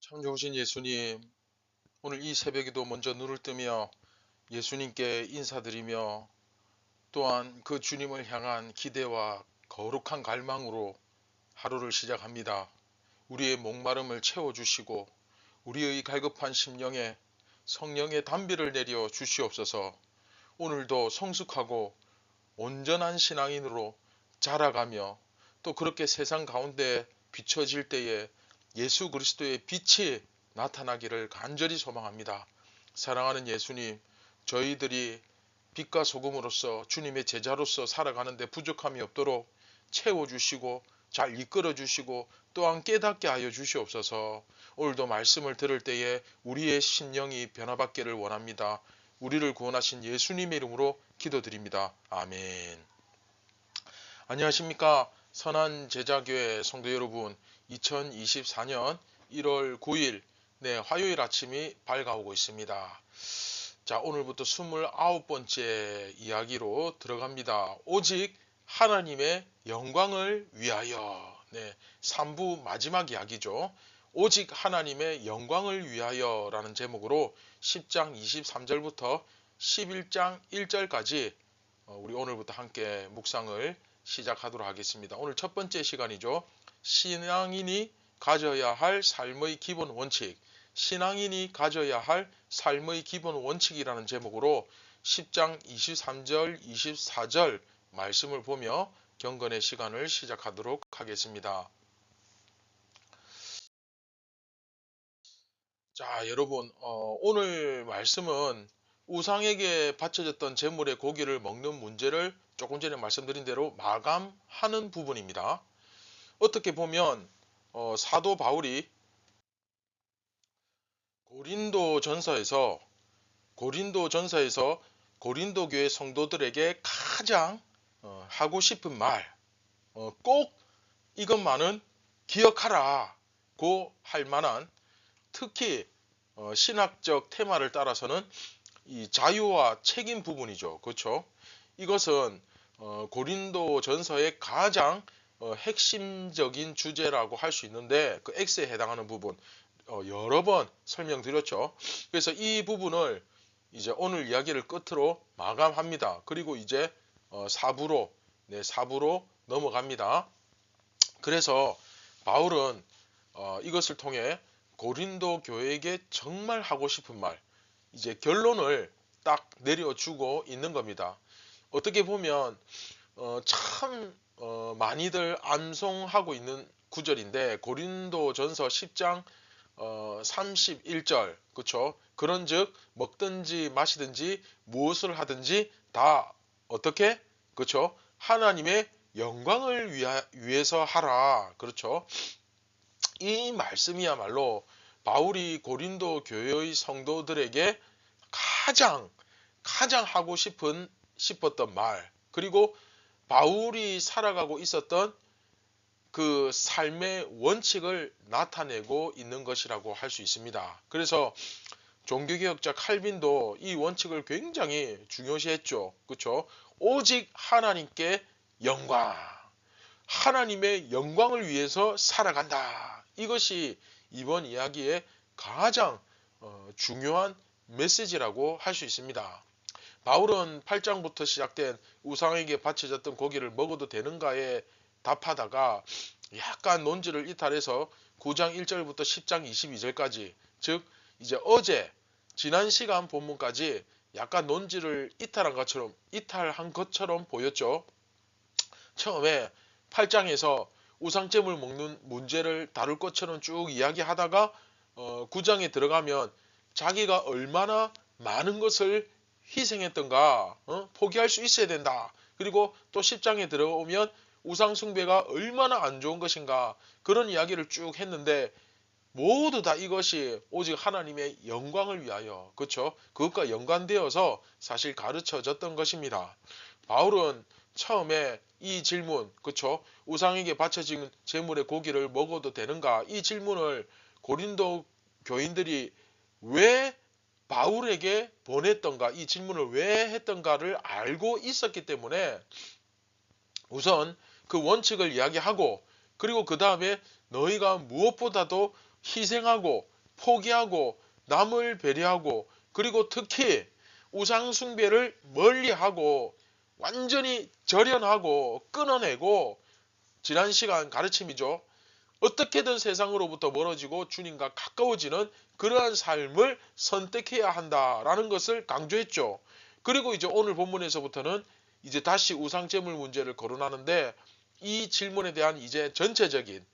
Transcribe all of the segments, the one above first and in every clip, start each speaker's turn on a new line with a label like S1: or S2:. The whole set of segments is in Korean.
S1: 참 좋으신 예수님, 오늘 이 새벽에도 먼저 눈을 뜨며 예수님께 인사드리며 또한 그 주님을 향한 기대와 거룩한 갈망으로 하루를 시작합니다. 우리의 목마름을 채워주시고 우리의 갈급한 심령에 성령의 담비를 내려 주시옵소서. 오늘도 성숙하고 온전한 신앙인으로 자라가며 또 그렇게 세상 가운데 비춰질 때에 예수 그리스도의 빛이 나타나기를 간절히 소망합니다. 사랑하는 예수님, 저희들이 빛과 소금으로서 주님의 제자로서 살아가는데 부족함이 없도록 채워주시고 잘 이끌어주시고 또한 깨닫게 하여 주시옵소서. 오늘도 말씀을 들을 때에 우리의 심령이 변화받기를 원합니다. 우리를 구원하신 예수님의 이름으로 기도드립니다. 아멘. 안녕하십니까. 선한제자교회 성도 여러분, 2024년 1월 9일 화요일 아침이 밝아오고 있습니다. 자, 오늘부터 29번째 이야기로 들어갑니다. 오직 하나님의 영광을 위하여. 3부 마지막 이야기죠. 오직 하나님의 영광을 위하여 라는 제목으로 10장 23절부터 11장 1절까지 우리 오늘부터 함께 묵상을 시작하도록 하겠습니다. 오늘 첫 번째 시간이죠. 신앙인이 가져야 할 삶의 기본 원칙, 신앙인이 가져야 할 삶의 기본 원칙이라는 제목으로 10장 23절, 24절 말씀을 보며 경건의 시간을 시작하도록 하겠습니다. 자, 여러분, 오늘 말씀은 우상에게 바쳐졌던 제물의 고기를 먹는 문제를 조금 전에 말씀드린 대로 마감하는 부분입니다. 어떻게 보면 사도 바울이 고린도 전서에서 고린도 교회 성도들에게 가장 하고 싶은 말, 꼭 이것만은 기억하라고 할 만한, 특히 신학적 테마를 따라서는 이 자유와 책임 부분이죠. 그렇죠? 이것은 고린도 전서의 가장 핵심적인 주제라고 할 수 있는데 그 X에 해당하는 부분 여러 번 설명드렸죠. 그래서 이 부분을 이제 오늘 이야기를 끝으로 마감합니다. 그리고 이제 4부로 넘어갑니다. 그래서 바울은 이것을 통해 고린도 교회에게 정말 하고 싶은 말, 이제 결론을 딱 내려주고 있는 겁니다. 어떻게 보면 참 많이들 암송하고 있는 구절인데 고린도전서 10장 31절, 그렇죠? 그런즉 먹든지 마시든지 무엇을 하든지 다 어떻게, 그렇죠? 하나님의 영광을 위해서 하라, 그렇죠? 이 말씀이야말로 바울이 고린도 교회의 성도들에게 가장 하고 싶었던 말, 그리고 바울이 살아가고 있었던 그 삶의 원칙을 나타내고 있는 것이라고 할 수 있습니다. 그래서 종교개혁자 칼빈도 이 원칙을 굉장히 중요시했죠. 그렇죠? 오직 하나님께 영광, 하나님의 영광을 위해서 살아간다. 이것이 이번 이야기의 가장 중요한 메시지라고 할 수 있습니다. 바울은 8장부터 시작된 우상에게 바쳐졌던 고기를 먹어도 되는가에 답하다가 약간 논지를 이탈해서 9장 1절부터 10장 22절까지, 즉 이제 어제 지난 시간 본문까지 약간 논지를 이탈한 것처럼 보였죠. 처음에 8장에서 우상잼을 먹는 문제를 다룰 것처럼 쭉 이야기하다가 9장에 들어가면 자기가 얼마나 많은 것을 희생했던가, 포기할 수 있어야 된다. 그리고 또 10장에 들어오면 우상 숭배가 얼마나 안 좋은 것인가, 그런 이야기를 쭉 했는데 모두 다 이것이 오직 하나님의 영광을 위하여, 그렇죠? 그것과 연관되어서 사실 가르쳐졌던 것입니다. 바울은 처음에 이 질문, 그렇죠? 우상에게 바쳐진 제물의 고기를 먹어도 되는가? 이 질문을 고린도 교인들이 왜 바울에게 보냈던가, 이 질문을 왜 했던가를 알고 있었기 때문에 우선 그 원칙을 이야기하고, 그리고 그 다음에 너희가 무엇보다도 희생하고 포기하고 남을 배려하고 그리고 특히 우상숭배를 멀리하고 완전히 절연하고 끊어내고 지난 시간 가르침이죠. 어떻게든 세상으로부터 멀어지고 주님과 가까워지는 그러한 삶을 선택해야 한다라는 것을 강조했죠. 그리고 이제 오늘 본문에서부터는 이제 다시 우상제물 문제를 거론하는데 이 질문에 대한 이제 전체적인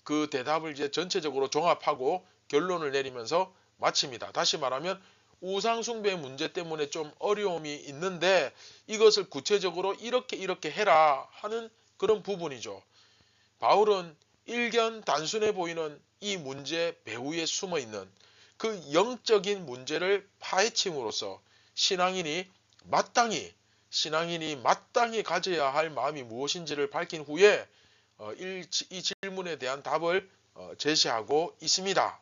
S1: 그 대답을 이제 전체적으로 종합하고 결론을 내리면서 마칩니다. 다시 말하면 우상숭배 문제 때문에 좀 어려움이 있는데 이것을 구체적으로 이렇게 해라 하는 그런 부분이죠. 바울은 일견 단순해 보이는 이 문제 배후에 숨어 있는 그 영적인 문제를 파헤침으로써 신앙인이 마땅히 가져야 할 마음이 무엇인지를 밝힌 후에 이 질문에 대한 답을 제시하고 있습니다.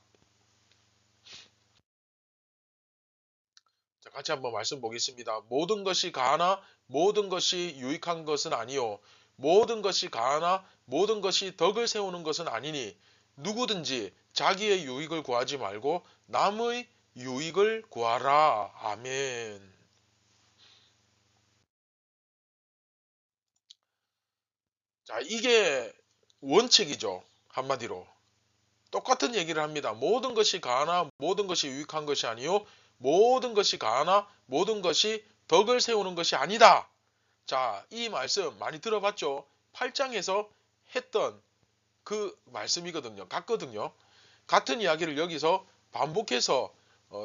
S1: 자, 같이 한번 말씀 보겠습니다. 모든 것이 가하나 모든 것이 유익한 것은 아니요. 모든 것이 가하나 모든 것이 덕을 세우는 것은 아니니 누구든지 자기의 유익을 구하지 말고 남의 유익을 구하라. 아멘. 자, 이게 원칙이죠. 한마디로. 똑같은 얘기를 합니다. 모든 것이 가하나 모든 것이 유익한 것이 아니요. 모든 것이 가하나 모든 것이 덕을 세우는 것이 아니다. 자, 이 말씀 많이 들어봤죠? 8장에서 했던 그 말씀이거든요. 같거든요. 같은 이야기를 여기서 반복해서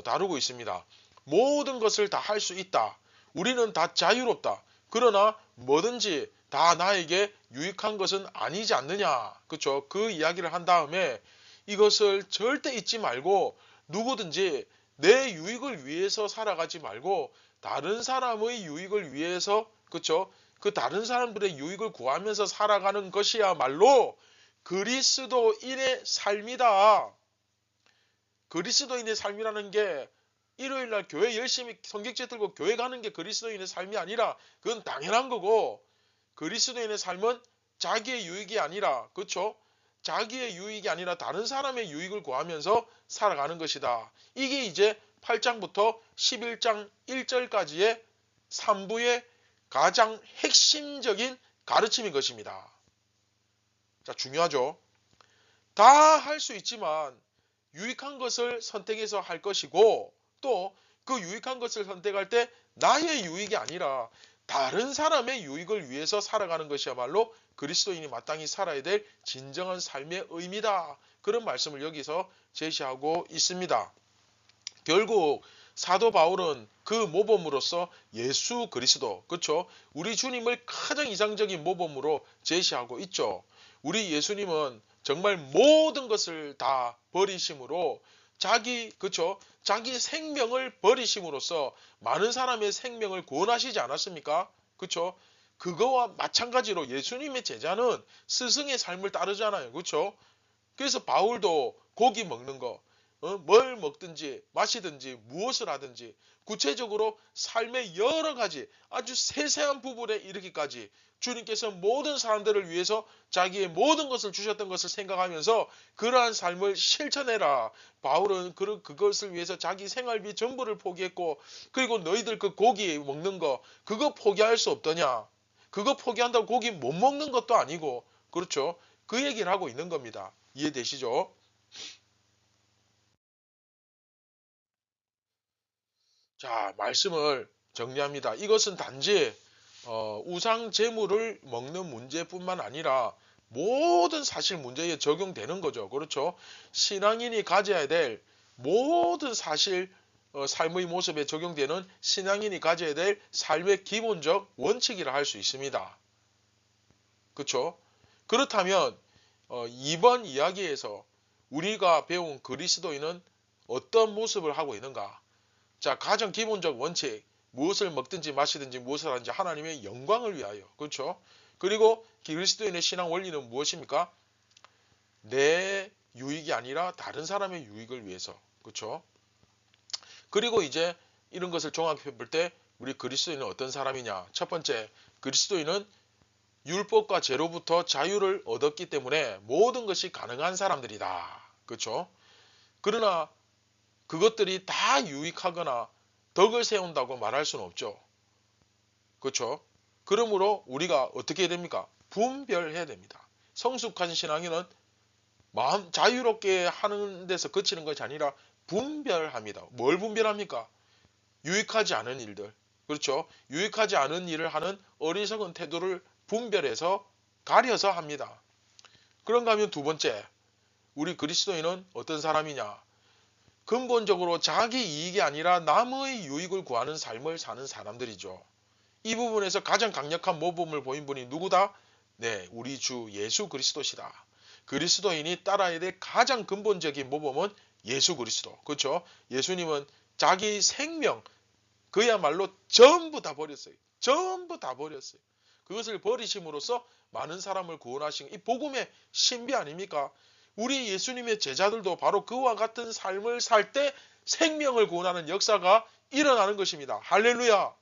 S1: 다루고 있습니다. 모든 것을 다 할 수 있다. 우리는 다 자유롭다. 그러나 뭐든지 다 나에게 유익한 것은 아니지 않느냐. 그렇죠? 그 이야기를 한 다음에 이것을 절대 잊지 말고 누구든지 내 유익을 위해서 살아가지 말고 다른 사람의 유익을 위해서 그렇죠? 그 다른 사람들의 유익을 구하면서 살아가는 것이야말로 그리스도인의 삶이다. 그리스도인의 삶이라는 게 일요일날 교회 열심히 성경책 들고 교회 가는 게 그리스도인의 삶이 아니라 그건 당연한 거고 그리스도인의 삶은 자기의 유익이 아니라 그렇죠? 자기의 유익이 아니라 다른 사람의 유익을 구하면서 살아가는 것이다. 이게 이제 8장부터 11장 1절까지의 3부의 가장 핵심적인 가르침인 것입니다. 자, 중요하죠. 다 할 수 있지만 유익한 것을 선택해서 할 것이고 또 그 유익한 것을 선택할 때 나의 유익이 아니라 다른 사람의 유익을 위해서 살아가는 것이야말로 그리스도인이 마땅히 살아야 될 진정한 삶의 의미다. 그런 말씀을 여기서 제시하고 있습니다. 결국 사도 바울은 그 모범으로서 예수 그리스도, 그렇죠? 우리 주님을 가장 이상적인 모범으로 제시하고 있죠. 우리 예수님은 정말 모든 것을 다 버리심으로 그렇죠? 자기 생명을 버리심으로써 많은 사람의 생명을 구원하시지 않았습니까? 그렇죠? 그거와 마찬가지로 예수님의 제자는 스승의 삶을 따르잖아요. 그렇죠? 그래서 바울도 고기 먹는 거, 뭘 먹든지 마시든지 무엇을 하든지 구체적으로 삶의 여러 가지 아주 세세한 부분에 이르기까지 주님께서 모든 사람들을 위해서 자기의 모든 것을 주셨던 것을 생각하면서 그러한 삶을 실천해라. 바울은 그것을 위해서 자기 생활비 전부를 포기했고 그리고 너희들 그 고기 먹는 거 그거 포기할 수 없더냐. 그거 포기한다고 고기 못 먹는 것도 아니고 그렇죠. 그 얘기를 하고 있는 겁니다. 이해되시죠? 자, 말씀을 정리합니다. 이것은 단지 우상 제물을 먹는 문제뿐만 아니라 모든 사실 문제에 적용되는 거죠. 그렇죠? 신앙인이 가져야 될 모든 사실 삶의 모습에 적용되는 신앙인이 가져야 될 삶의 기본적 원칙이라 할 수 있습니다. 그렇죠? 그렇다면 이번 이야기에서 우리가 배운 그리스도인은 어떤 모습을 하고 있는가? 자, 가장 기본적 원칙, 무엇을 먹든지 마시든지 무엇을 하든지 하나님의 영광을 위하여. 그렇죠? 그리고 그리스도인의 신앙 원리는 무엇입니까? 내 유익이 아니라 다른 사람의 유익을 위해서. 그렇죠? 그리고 이제 이런 것을 종합해 볼 때 우리 그리스도인은 어떤 사람이냐? 첫 번째, 그리스도인은 율법과 죄로부터 자유를 얻었기 때문에 모든 것이 가능한 사람들이다. 그렇죠? 그러나 그것들이 다 유익하거나 덕을 세운다고 말할 수는 없죠. 그렇죠? 그러므로 우리가 어떻게 해야 됩니까? 분별해야 됩니다. 성숙한 신앙인은 마음 자유롭게 하는 데서 그치는 것이 아니라 분별합니다. 뭘 분별합니까? 유익하지 않은 일들. 그렇죠? 유익하지 않은 일을 하는 어리석은 태도를 분별해서 가려서 합니다. 그런가 하면 두 번째, 우리 그리스도인은 어떤 사람이냐? 근본적으로 자기 이익이 아니라 남의 유익을 구하는 삶을 사는 사람들이죠. 이 부분에서 가장 강력한 모범을 보인 분이 누구다? 네, 우리 주 예수 그리스도시다. 그리스도인이 따라야 될 가장 근본적인 모범은 예수 그리스도. 그렇죠? 예수님은 자기 생명, 그야말로 전부 다 버렸어요. 전부 다 버렸어요. 그것을 버리심으로써 많은 사람을 구원하신 이 복음의 신비 아닙니까? 우리 예수님의 제자들도 바로 그와 같은 삶을 살 때 생명을 구원하는 역사가 일어나는 것입니다. 할렐루야.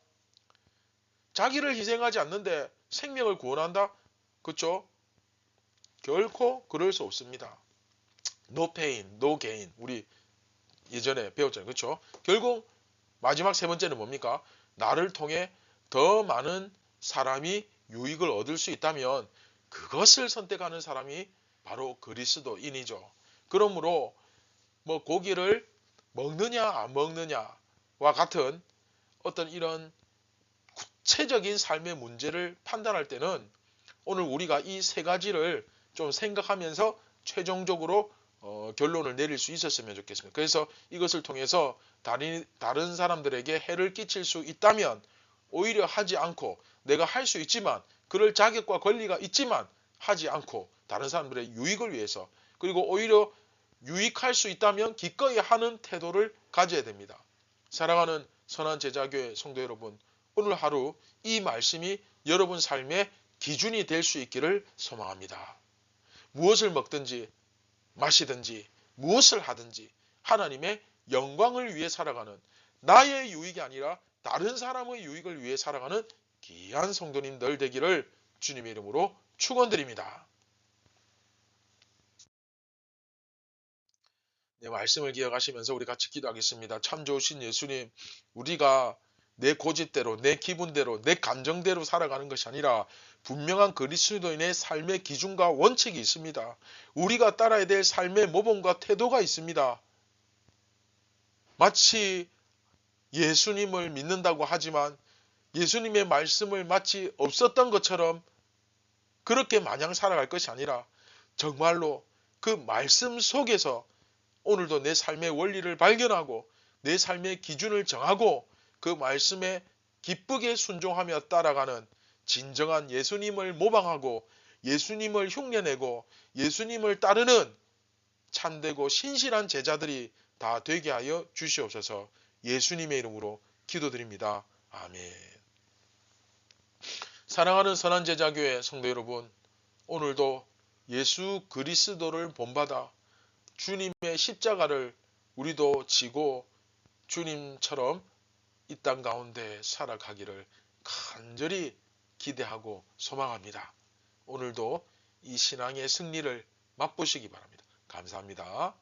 S1: 자기를 희생하지 않는데 생명을 구원한다? 그렇죠? 결코 그럴 수 없습니다. No pain, no gain. 우리 예전에 배웠잖아요. 그렇죠? 결국 마지막 세 번째는 뭡니까? 나를 통해 더 많은 사람이 유익을 얻을 수 있다면 그것을 선택하는 사람이 바로 그리스도인이죠. 그러므로 뭐 고기를 먹느냐 안 먹느냐와 같은 어떤 이런 구체적인 삶의 문제를 판단할 때는 오늘 우리가 이 세 가지를 좀 생각하면서 최종적으로 결론을 내릴 수 있었으면 좋겠습니다. 그래서 이것을 통해서 다른 사람들에게 해를 끼칠 수 있다면 오히려 하지 않고 내가 할 수 있지만 그럴 자격과 권리가 있지만 하지 않고 다른 사람들의 유익을 위해서 그리고 오히려 유익할 수 있다면 기꺼이 하는 태도를 가져야 됩니다. 사랑하는 선한 제자교회 성도 여러분, 오늘 하루 이 말씀이 여러분 삶의 기준이 될 수 있기를 소망합니다. 무엇을 먹든지 마시든지 무엇을 하든지 하나님의 영광을 위해 살아가는 나의 유익이 아니라 다른 사람의 유익을 위해 살아가는 귀한 성도님들 되기를 주님의 이름으로 축원드립니다. 네, 말씀을 기억하시면서 우리 같이 기도하겠습니다. 참 좋으신 예수님, 우리가 내 고집대로, 내 기분대로, 내 감정대로 살아가는 것이 아니라 분명한 그리스도인의 삶의 기준과 원칙이 있습니다. 우리가 따라야 될 삶의 모범과 태도가 있습니다. 마치 예수님을 믿는다고 하지만 예수님의 말씀을 마치 없었던 것처럼 그렇게 마냥 살아갈 것이 아니라 정말로 그 말씀 속에서 오늘도 내 삶의 원리를 발견하고 내 삶의 기준을 정하고 그 말씀에 기쁘게 순종하며 따라가는 진정한 예수님을 모방하고 예수님을 흉내내고 예수님을 따르는 참되고 신실한 제자들이 다 되게 하여 주시옵소서. 예수님의 이름으로 기도드립니다. 아멘. 사랑하는 선한 제자교회 성도 여러분, 오늘도 예수 그리스도를 본받아 주님의 십자가를 우리도 지고 주님처럼 이 땅 가운데 살아가기를 간절히 기대하고 소망합니다. 오늘도 이 신앙의 승리를 맛보시기 바랍니다. 감사합니다.